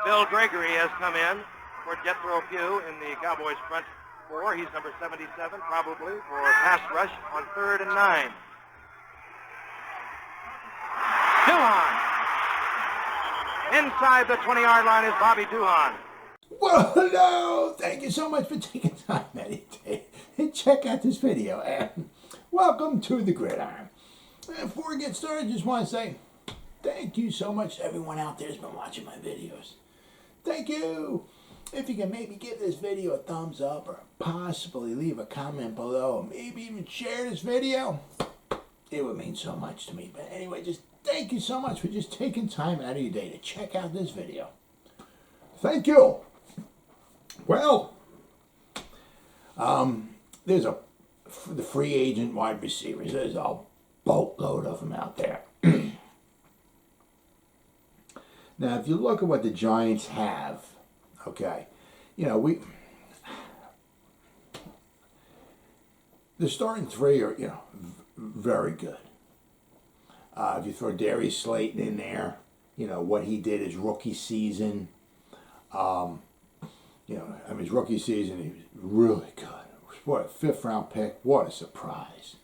Bill Gregory has come in for Jethro Pugh in the Cowboys front four. He's number 77, probably, for pass rush on 3rd and 9. Duhan. Inside the 20-yard line is Bobby Duhan. Well, hello. Thank you so much for taking time out of your day and check out this video. And welcome to the Gridiron. Before we get started, I just want to say thank you so much to everyone out there who's been watching my videos. Thank you. If you can maybe give this video a thumbs up or possibly leave a comment below, or maybe even share this video, it would mean so much to me. But anyway, just thank you so much for just taking time out of your day to check out this video. Thank you. Well, there's the free agent wide receivers. There's a boatload of them out there. Now, if you look at what the Giants have, okay, the starting three are, very good. If you throw Darius Slayton in there, what he did his rookie season, his rookie season, he was really good. What a 5th round pick. What a surprise.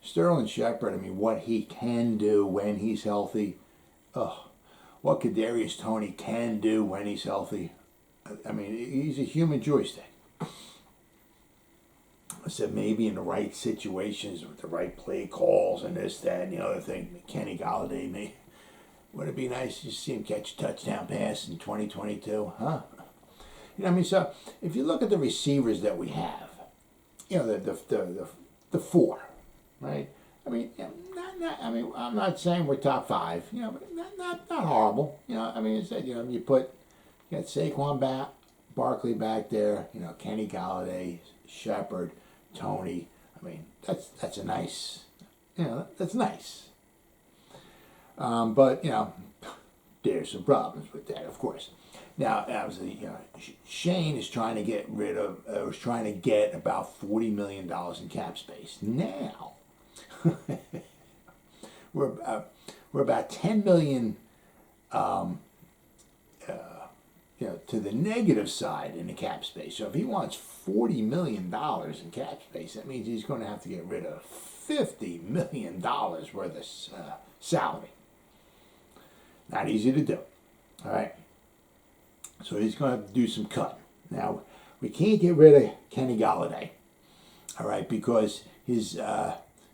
Sterling Shepard, what he can do when he's healthy. What Kadarius Toney can do when he's healthy. He's a human joystick. I said maybe in the right situations with the right play calls and this, that, and the other thing. Kenny Golladay, would it be nice to see him catch a touchdown pass in 2022? Huh? So if you look at the receivers that we have, the four, right? I'm not saying we're top 5, but not horrible. You got Saquon Barkley back there, Kenny Golladay, Shepard, Toney. That's a nice, that's nice. But there's some problems with that, of course. Now, obviously, Shane is trying to get about $40 million in cap space. Now, we're about $10 million, to the negative side in the cap space. So if he wants $40 million in cap space, that means he's going to have to get rid of $50 million worth of salary. Not easy to do. All right. So he's going to have to do some cutting. Now, we can't get rid of Kenny Golladay, all right, because his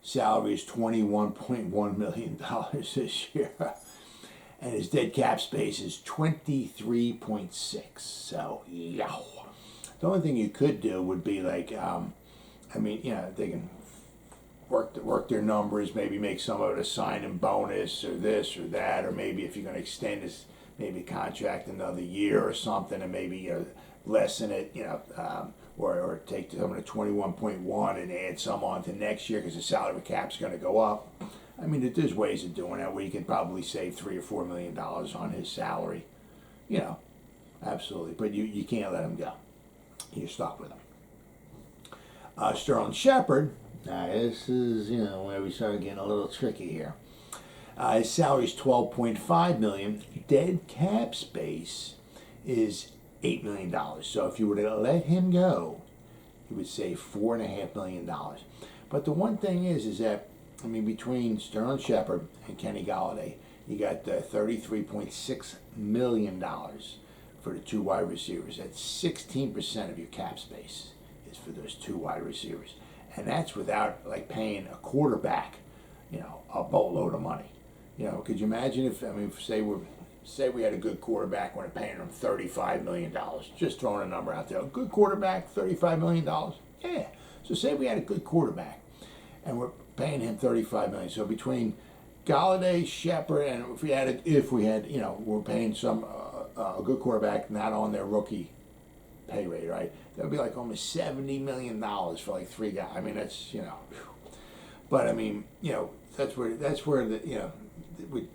salary is $21.1 million this year. And his dead cap space is 23.6. So, yeah. The only thing you could do would be like, they can work their numbers, maybe make some of it a sign-in bonus or this or that, or maybe if you're going to extend his contract another year or something, and maybe lessen it, or take some of the 21.1 and add some on to next year because the salary cap's going to go up. There's ways of doing that where you can probably save $3 or $4 million on his salary. Absolutely. But you can't let him go. You're stuck with him. Sterling Shepard, now this is, where we start getting a little tricky here. His salary is $12.5 million. Dead cap space is $8 million. So if you were to let him go, you would save $4.5 million. But the one thing is that, between Sterling Shepard and Kenny Golladay, you got $33.6 million for the 2 wide receivers. That's 16% of your cap space is for those 2 wide receivers. And that's without, paying a quarterback, a boatload of money. Could you imagine if say we had a good quarterback, we're paying him $35 million. Just throwing a number out there. A good quarterback, $35 million? Yeah. So say we had a good quarterback, and we're paying him $35 million. So between Golladay, Shepard, and if we had, we're paying some a good quarterback not on their rookie pay rate, right? That would be almost $70 million for 3 guys. That's but that's where the with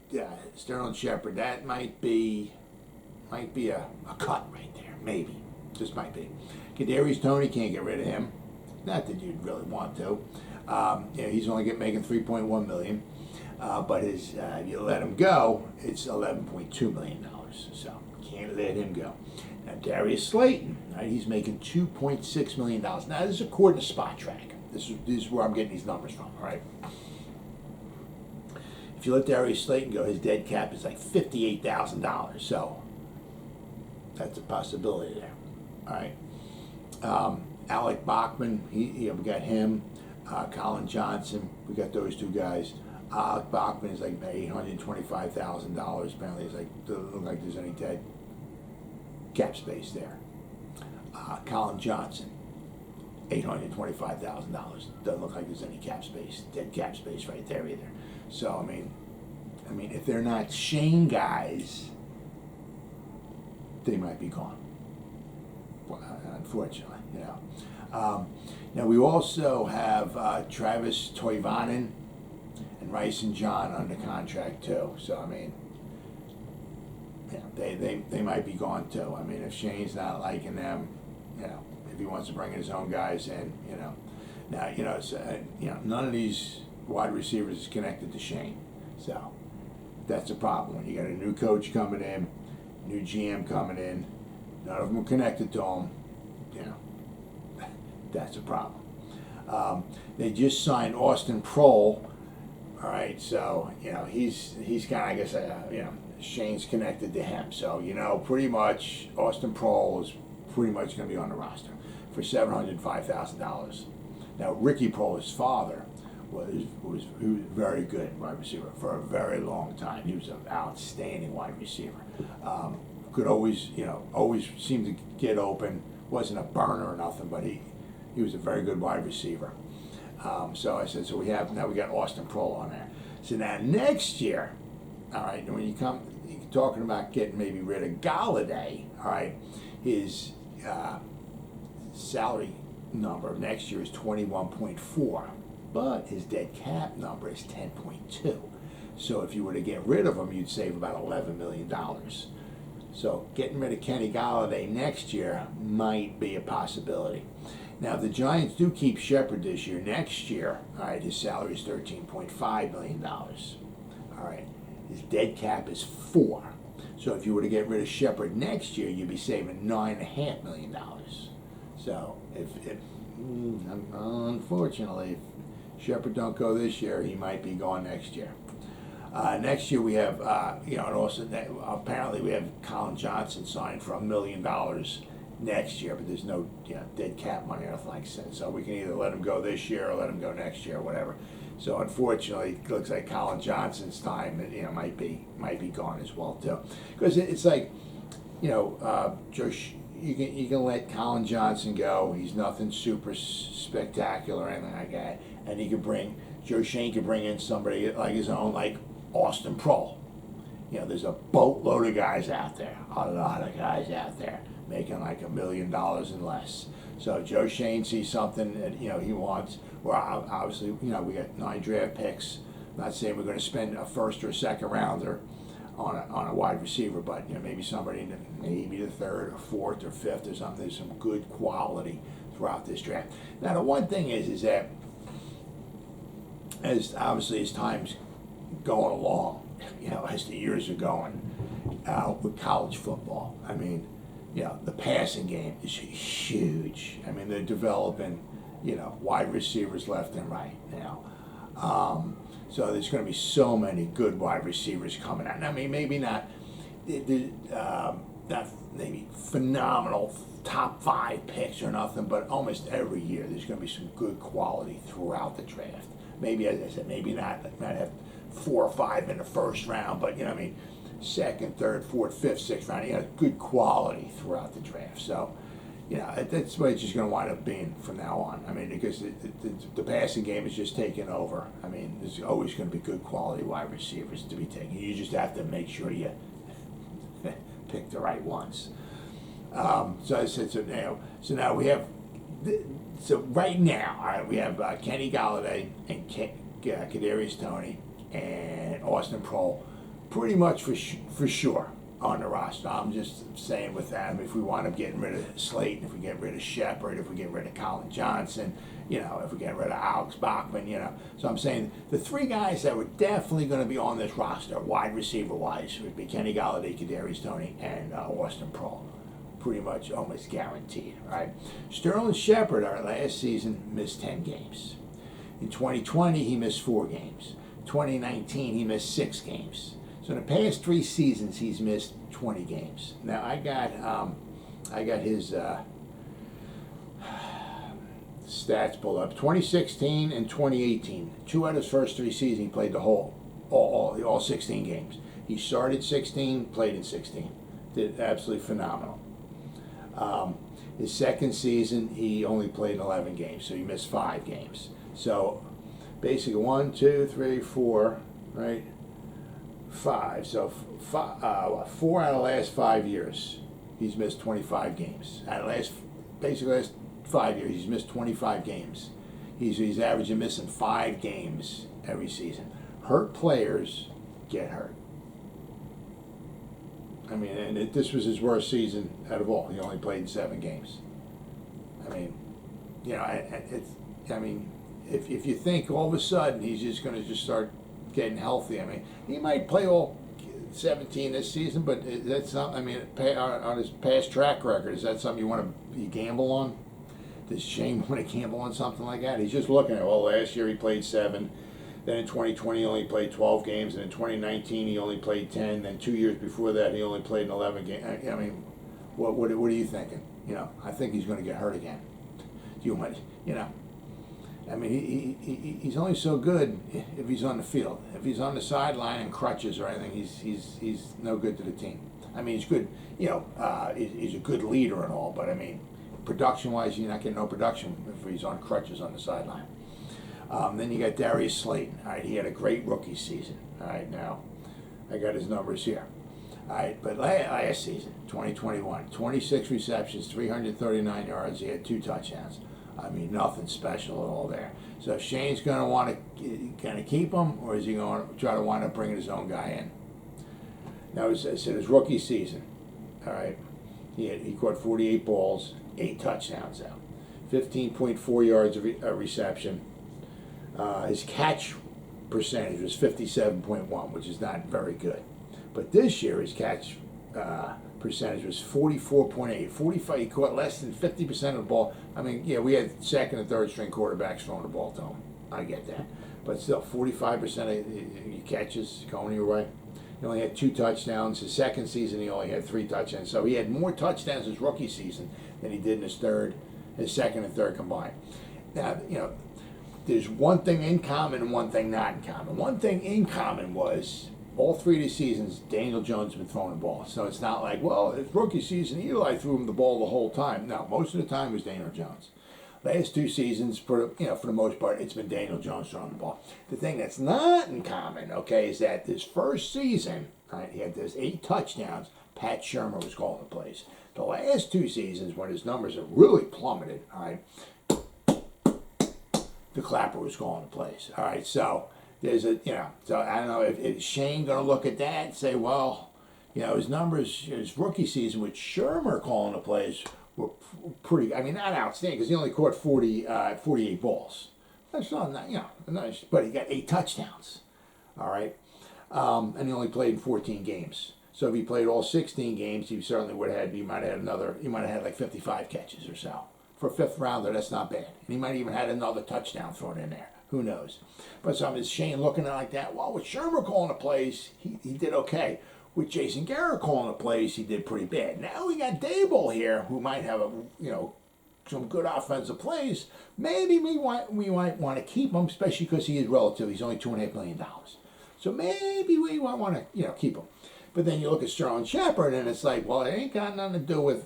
Sterling Shepard, that might be a cut right there, maybe, just might be. Kadarius Toney, can't get rid of him. Not that you'd really want to. He's only making $3.1 million, but his you let him go, it's $11.2 million. So can't let let him go. Now, Darius Slayton, right, he's making $2.6 million. Now, this is according to Spot Track. This is where I'm getting these numbers from, all right? If you let Darius Slayton go, his dead cap is like $58,000. So that's a possibility there, all right? Alec Bachmann, we got him. Colin Johnson, we got those two guys. Alec Bachmann is like $825,000. Apparently, it's like doesn't look like there's any dead cap space there. Colin Johnson, $825,000. Doesn't look like there's any cap space, dead cap space right there either. So I mean, if they're not Shane guys, they might be gone. Unfortunately, you know. Now we also have Travis Toivonen and Rice and John under contract too. So I mean, you know, they might be gone too. I mean, if Shane's not liking them, you know, if he wants to bring his own guys in, you know. Now none of these wide receivers is connected to Shane, so that's a problem. When you got a new coach coming in, new GM coming in, none of them are connected to him, you know. That's a problem. They just signed Austin Prohl. All right, so you know he's kind of, I guess, you know, Shane's connected to him. So you know, pretty much Austin Prohl is pretty much going to be on the roster for $705,000. Now Ricky Prohl, his father, was very good wide receiver for a very long time. He was an outstanding wide receiver. Could always seemed to get open. Wasn't a burner or nothing, but he was a very good wide receiver. So I said, we got Austin Prohl on there. So now next year, all right, when you're talking about getting maybe rid of Galladay, all right, his salary number next year is 21.4, but his dead cap number is 10.2. So if you were to get rid of him, you'd save about $11 million. So getting rid of Kenny Galladay next year might be a possibility. Now, if the Giants do keep Shepard this year, next year, all right, his salary is $13.5 million. All right, his dead cap is 4. So if you were to get rid of Shepard next year, you'd be saving $9.5 million. So unfortunately, if Shepard don't go this year, he might be gone next year. Next year we have, and also apparently we have Colin Johnson signed for $1 million next year, but there's no dead cap money or nothing like that. So we can either let him go this year or let him go next year or whatever. So unfortunately, it looks like Colin Johnson's time, might be gone as well too, because it's like, Josh. You can let Colin Johnson go. He's nothing super spectacular or anything like that, and Joe Shane could bring in somebody like his own, like Austin Prohl. There's a boatload of guys out there, a lot of guys out there making like $1 million and less. So Joe Shane sees something that he wants. Well, obviously, we got 9 draft picks. I'm not saying we're going to spend a first or a second rounder on a wide receiver, but maybe somebody in maybe the 3rd or 4th or 5th or something. There's some good quality throughout this draft. Now the one thing is that as time's going along, as the years are going, with college football, the passing game is huge. They're developing, wide receivers left and right now. So there's going to be so many good wide receivers coming out. Maybe not maybe phenomenal top 5 picks or nothing, but almost every year there's going to be some good quality throughout the draft. Maybe, as I said, maybe not have 4 or 5 in the first round, but 2nd, 3rd, 4th, 5th, 6th round. Good quality throughout the draft. So. That's what it's just going to wind up being from now on. Because the passing game is just taking over. There's always going to be good quality wide receivers to be taken. You just have to make sure you pick the right ones. So I said, so now we have, right now, all right, we have Kenny Galladay and Kadarius Toney and Austin Prohl pretty much for sure on the roster. I'm just saying with that, if we wind up getting rid of Slayton, if we get rid of Shepard, if we get rid of Colin Johnson, if we get rid of Alec Bachmann, So I'm saying the three guys that were definitely going to be on this roster, wide receiver-wise, would be Kenny Golladay, Kadarius Toney, and Austin Proehl. Pretty much almost guaranteed, right? Sterling Shepard, our last season, missed 10 games. In 2020, he missed 4 games. 2019, he missed 6 games. So in the past 3 seasons, he's missed 20 games. Now I got his stats pulled up. 2016 and 2018, 2 out of his first 3 seasons, he played all 16 games. He started 16, played in 16. Did absolutely phenomenal. His second season, he only played 11 games, so he missed 5 games. So basically 1, 2, 3, 4, right? 5. So 4 out of the last 5 years, he's missed 25 games. Out of last 5 years, he's missed 25 games. He's averaging missing 5 games every season. Hurt players get hurt. I mean, and this was his worst season out of all. He only played in 7 games. I mean, if you think all of a sudden he's just going to just start getting healthy, I mean, he might play all 17 this season, but that's not, I mean, on his past track record, is that something you gamble on? Does Shane want to gamble on something like that? He's just looking at, well, last year he played 7. Then in 2020 he only played 12 games, and in 2019 he only played 10. Then 2 years before that he only played in 11 games. I mean, what are you thinking? I think he's going to get hurt again. I mean, he's only so good if he's on the field. If he's on the sideline in crutches or anything, he's no good to the team. I mean, he's good. He's a good leader and all, but I mean, production-wise, you're not getting no production if he's on crutches on the sideline. Then you got Darius Slayton. All right, he had a great rookie season. All right, now I got his numbers here. All right, but last season, 2021, 26 receptions, 339 yards. He had 2 touchdowns. I mean, nothing special at all there. So Shane's going to want to kind of keep him, or is he going to try to wind up bringing his own guy in? Now, I said his rookie season. All right, he caught 48 balls, 8 touchdowns out, 15.4 yards of reception. His catch percentage was 57.1, which is not very good. But this year, his catch percentage was 44.8. 45. He caught less than 50% of the ball. I mean, yeah, we had second and third string quarterbacks throwing the ball to him. I get that, but still, 45% of your catches going your way. He only had 2 touchdowns. His second season, he only had 3 touchdowns. So he had more touchdowns his rookie season than he did in his second and third combined. Now, there's one thing in common and one thing not in common. One thing in common was all 3 of these seasons, Daniel Jones has been throwing the ball. So it's not like, well, his rookie season, Eli threw him the ball the whole time. No, most of the time it was Daniel Jones. Last 2 seasons, for the most part, it's been Daniel Jones throwing the ball. The thing that's not in common, okay, is that this first season, right, he had those 8 touchdowns. Pat Shurmur was calling the plays. The last 2 seasons, when his numbers have really plummeted, all right, the Clapper was calling the plays. All right, so there's so I don't know if Shane going to look at that and say, well, his numbers, his rookie season with Shurmur calling the plays were pretty, I mean, not outstanding because he only caught 48 balls. That's not, nice, but he got 8 touchdowns. All right, and he only played in 14 games. So if he played all 16 games, he certainly would have had, he might have had like 55 catches or so. For a 5th rounder, that's not bad. And he might even had another touchdown thrown in there. Who knows? But so is Shane looking at it like that? Well, with Shurmur calling the plays, he did okay. With Jason Garrett calling the plays, he did pretty bad. Now we got Dable here, who might have some good offensive plays. Maybe we might want to keep him, especially because he is relative. He's only $2.5 million. So maybe we might want to keep him. But then you look at Sterling Shepard, and it's like, well, it ain't got nothing to do with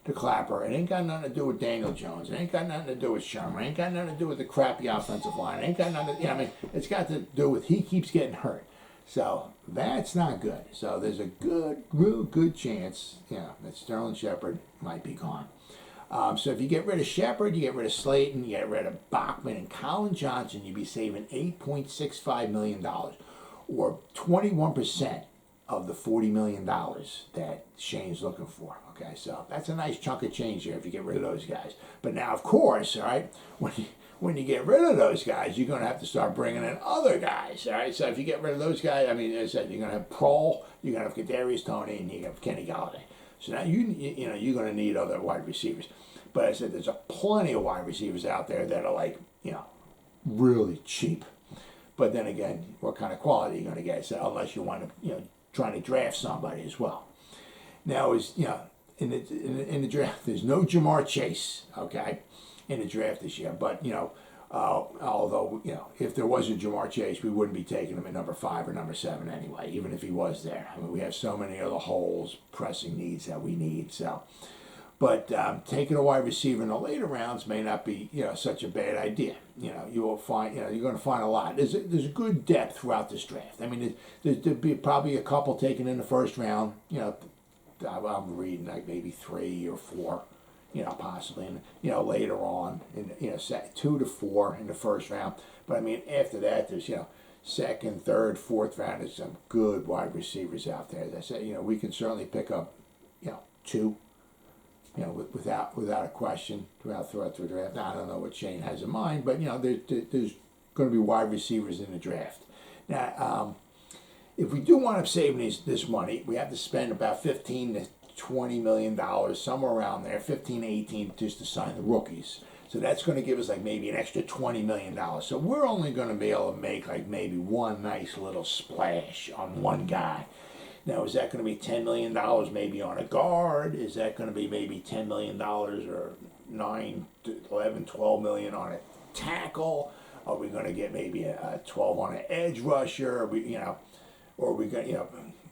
the Clapper. It ain't got nothing to do with Daniel Jones. It ain't got nothing to do with Shurmur. It ain't got nothing to do with the crappy offensive line. It ain't got nothing to, it's got to do with he keeps getting hurt. So that's not good. So there's a real good chance, that Sterling Shepard might be gone. So if you get rid of Shepard, you get rid of Slayton, you get rid of Bachmann and Colin Johnson, you'd be saving $8.65 million, or 21% of the $40 million that Shane's looking for. Okay, so that's a nice chunk of change there if you get rid of those guys. But now, of course, all right, when you get rid of those guys, you're going to have to start bringing in other guys. All right, so if you get rid of those guys, I mean, as I said, you're going to have Prohl, you're going to have Kadarius Toney, and you're going to have Kenny Galladay. So now you're going to need other wide receivers. But I said there's plenty of wide receivers out there that are like, really cheap. But then again, what kind of quality are you going to get? So unless you want to, trying to draft somebody as well. Now in the draft, there's no Jamar Chase, okay, in the draft this year. But although if there was a Jamar Chase, we wouldn't be taking him at number 5 or number 7 anyway, even if he was there. I mean, we have so many other holes, pressing needs that we need. So, but taking a wide receiver in the later rounds may not be such a bad idea. You will find you're going to find a lot. There's a good depth throughout this draft. I mean, there'd be probably a couple taken in the first round. I'm reading like maybe 3 or 4. Possibly, and later on, in 2 to 4 in the first round. But I mean, after that, there's second, third, fourth round. There's some good wide receivers out there. As I said, we can certainly pick up 2, without a question throughout the draft. Now, I don't know what Shane has in mind, but there's going to be wide receivers in the draft. Now, if we do wind up saving this money, we have to spend about $15 to $20 million, somewhere around there, 15 to 18, just to sign the rookies. So that's going to give us like maybe an extra $20 million. So we're only going to be able to make like maybe one nice little splash on one guy. Now, is that going to be $10 million maybe on a guard? Is that going to be maybe $10 million or 9 to 11, 12 million on a tackle? Are we going to get maybe a 12 on an edge rusher? Or we got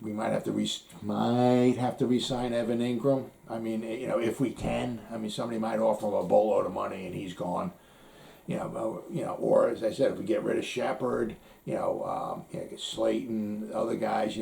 we might have to re-sign Evan Ingram. I mean, if we can. I mean, somebody might offer him a boatload of money and he's gone. Or as I said, if we get rid of Shepard, Slayton, other guys,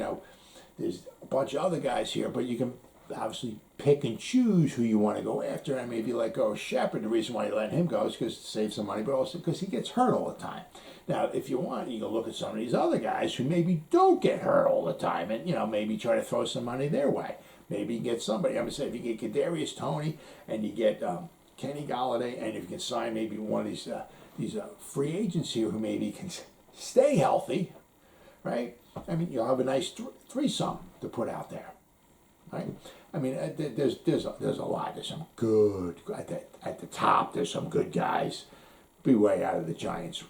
there's a bunch of other guys here, but you can obviously pick and choose who you want to go after. I mean, if you let go of Shepard, the reason why you let him go is because to save some money, but also because he gets hurt all the time. Now, if you want, you can look at some of these other guys who maybe don't get hurt all the time and, maybe try to throw some money their way. Maybe you get somebody. I'm going to say if you get Kadarius Toney and you get Kenny Galladay, and if you can sign maybe one of these free agents here who maybe can stay healthy, right? I mean, you'll have a nice threesome to put out there, right? I mean, there's a lot. There's some good, at the top, there's some good guys. Be way out of the Giants'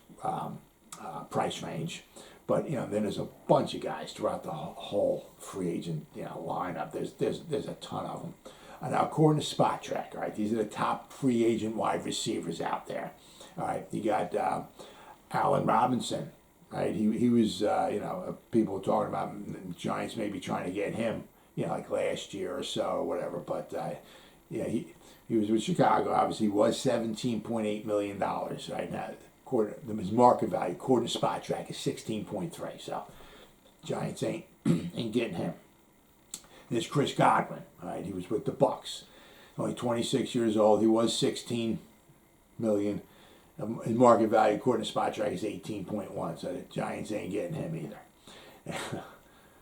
price range, but then there's a bunch of guys throughout the whole free agent lineup. There's a ton of them. And now, according to Spot Track, right, these are the top free agent wide receivers out there. All right, you got Allen Robinson, right? He was people were talking about the Giants maybe trying to get him, like last year or so or whatever. But he was with Chicago. Obviously, was $17.8 million right now. His market value, according to Spot Track, is 16.3. So Giants ain't getting him. There's Chris Godwin. All right, he was with the Bucks, only 26 years old. He was 16 million. His market value, according to Spot Track, is 18.1. So the Giants ain't getting him either.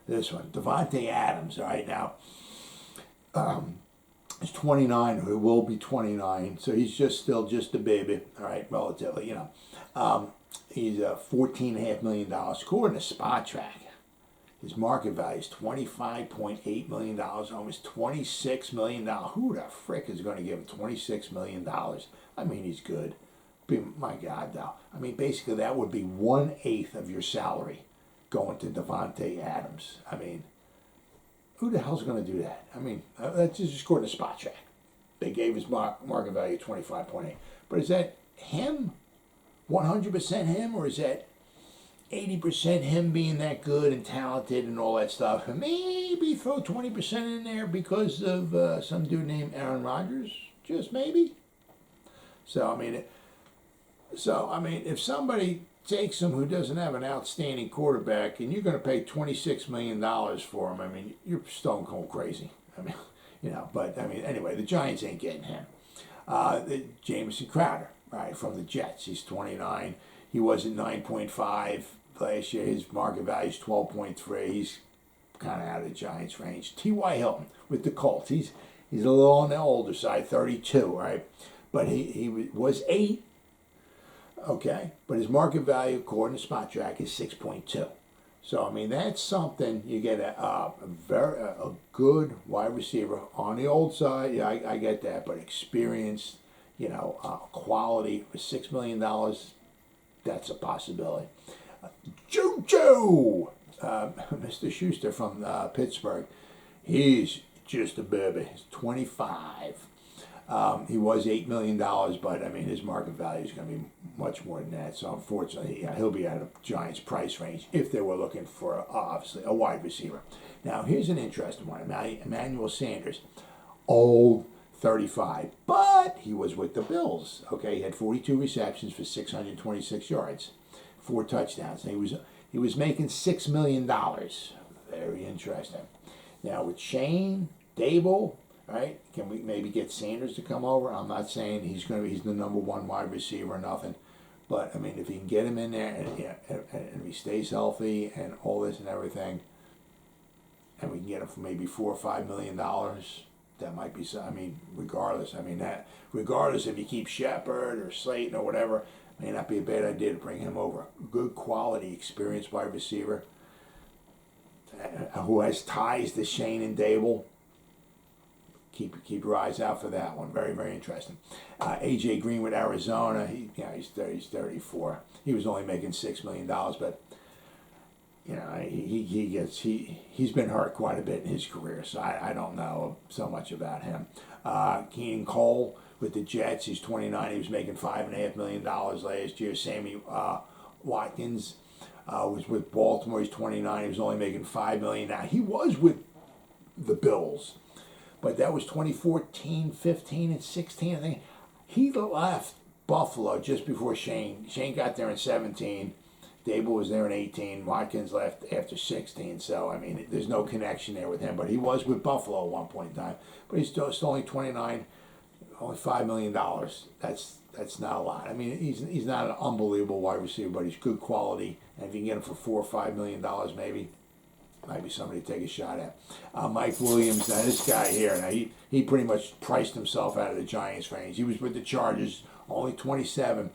This one, Devante Adams. All right, now he's 29, or he will be 29. So he's still just a baby. All right, relatively, he's $14.5 million. According to Spot Track, his market value is $25.8 million, almost $26 million. Who the frick is going to give him $26 million? I mean, he's good. My God, though. I mean, basically, that would be 1/8 of your salary going to Devante Adams. I mean, who the hell's going to do that? I mean, that's just according to Spot Track. They gave his market value 25.8. But is that him? 100% him? Or is that 80% him being that good and talented and all that stuff? And maybe throw 20% in there because of some dude named Aaron Rodgers? Just maybe? So, I mean, if somebody takes him who doesn't have an outstanding quarterback and you're going to pay $26 million for him, I mean, you're stone cold crazy. I mean, but I mean, anyway, the Giants ain't getting him. Jamison Crowder, right, from the Jets. He's 29. He was at 9.5 last year. His market value is 12.3. He's kind of out of the Giants' range. T.Y. Hilton with the Colts. He's a little on the older side, 32, right? But he was 8, okay? But his market value, according to Spot Track, is 6.2. So, I mean, that's something. You get a good wide receiver on the old side. Yeah, I get that. But experienced, quality for $6 million, that's a possibility. Juju! Mr. Schuster from Pittsburgh. He's just a baby. He's 25. He was $8 million, but I mean his market value is going to be much more than that. So unfortunately, he'll be out of Giants' price range if they were looking for obviously a wide receiver. Now here's an interesting one: Emmanuel Sanders, old, 35, but he was with the Bills. Okay, he had 42 receptions for 626 yards, 4 touchdowns. And he was making $6 million. Very interesting. Now with Shane, Dable, right? Can we maybe get Sanders to come over? I'm not saying he's the number 1 wide receiver or nothing, but I mean if you can get him in there and he stays healthy and all this and everything, and we can get him for maybe $4 or $5 million, that might be. I mean, regardless if you keep Shepard or Slayton or whatever, may not be a bad idea to bring him over. Good quality, experienced wide receiver who has ties to Shane and Dable. Keep your eyes out for that one. Very, very interesting. AJ Greenwood, Arizona. He's 34. He was only making $6 million, but he's been hurt quite a bit in his career, so I don't know so much about him. Keenan Cole with the Jets. He's 29. He was making $5.5 million last year. Sammy Watkins was with Baltimore. He's 29. He was only making $5 million. Now he was with the Bills, but that was 2014, 15, and 16. I think he left Buffalo just before Shane. Shane got there in 17. Dable was there in 18. Watkins left after 16. So, I mean, there's no connection there with him. But he was with Buffalo at one point in time. But he's still only 29, only $5 million. That's not a lot. I mean, he's not an unbelievable wide receiver, but he's good quality. And if you can get him for $4 or $5 million, maybe might be somebody to take a shot at. Mike Williams, now this guy here, now he pretty much priced himself out of the Giants range. He was with the Chargers, only 27,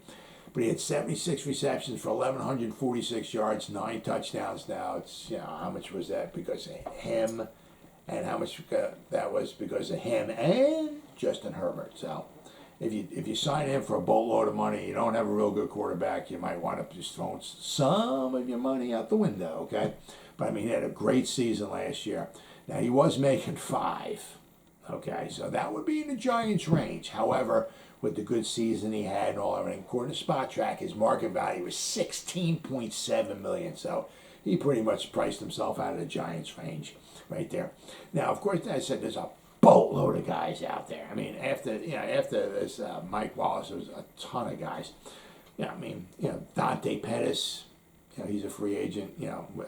but he had 76 receptions for 1,146 yards, 9 touchdowns. Now it's how much was that because of him, and how much that was because of him and Justin Herbert. So if you sign in for a boatload of money, you don't have a real good quarterback, you might want to just throw some of your money out the window. Okay. But I mean, he had a great season last year. Now, he was making 5. Okay, so that would be in the Giants' range. However, with the good season he had and all everything, according to Spot Track, his market value was $16.7 million. So he pretty much priced himself out of the Giants' range right there. Now, of course, I said there's a boatload of guys out there. I mean, after this Mike Wallace, there was a ton of guys. Dante Pettis. He's a free agent,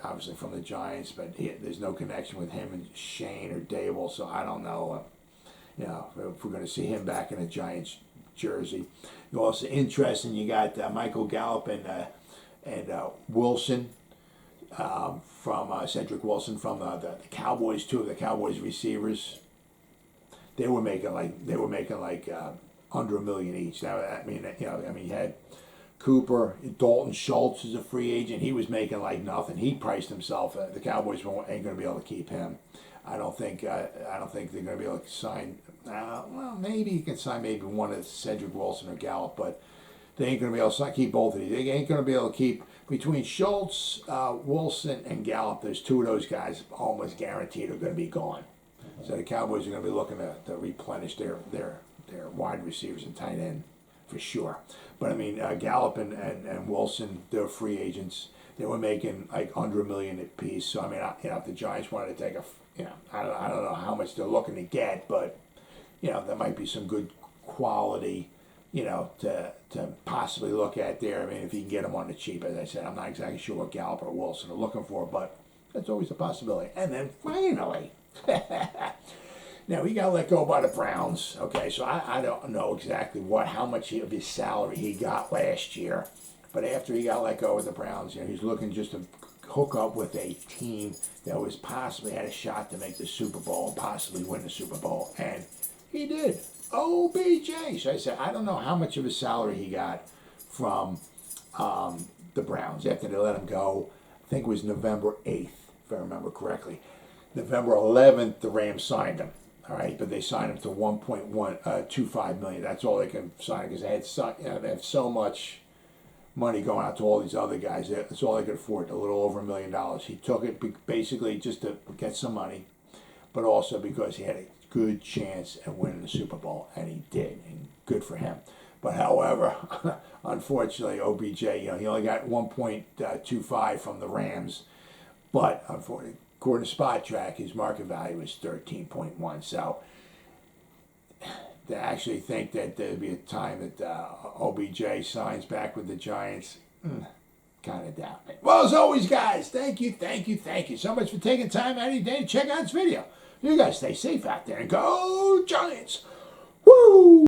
obviously from the Giants, but there's no connection with him and Shane or Dable, so I don't know, if we're going to see him back in a Giants jersey. You're also interesting, you got Michael Gallup and Wilson from Cedric Wilson from the Cowboys, 2 of the Cowboys receivers. They were making like under $1 million each. Now, you had Cooper, Dalton Schultz is a free agent. He was making like nothing. He priced himself. The Cowboys ain't going to be able to keep him. I don't think they're going to be able to sign. Well, maybe you can sign maybe one of Cedric Wilson or Gallup, but they ain't going to be able to keep both of these. They ain't going to be able to keep between Schultz, Wilson, and Gallup. There's 2 of those guys almost guaranteed are going to be gone. So the Cowboys are going to be looking to replenish their wide receivers and tight end for sure. But I mean, Gallup and Wilson, they're free agents. They were making like under $1 million a piece. So I mean, if the Giants wanted to take I don't know how much they're looking to get, but there might be some good quality, to possibly look at there. I mean, if you can get them on the cheap, as I said, I'm not exactly sure what Gallup or Wilson are looking for, but that's always a possibility. And then finally. Now, he got let go by the Browns, okay, so I don't know exactly how much of his salary he got last year, but after he got let go with the Browns, he's looking just to hook up with a team that was possibly had a shot to make the Super Bowl and possibly win the Super Bowl. And he did. OBJ. So I said, I don't know how much of a salary he got from the Browns after they let him go. I think it was November 8th, if I remember correctly. November 11th, the Rams signed him. All right, but they signed him to $1.25 million. That's all they can sign because they have so much money going out to all these other guys. That's all they could afford, a little over $1 million. He took it basically just to get some money, but also because he had a good chance at winning the Super Bowl, and he did, and good for him. But however, unfortunately, OBJ, he only got 1.25 from the Rams, but unfortunately, according to Spot Track, his market value is 13.1. So to actually think that there'd be a time that OBJ signs back with the Giants, kind of doubt it. Well, as always, guys, thank you so much for taking time out of your day to check out this video. You guys stay safe out there and go Giants. Woo!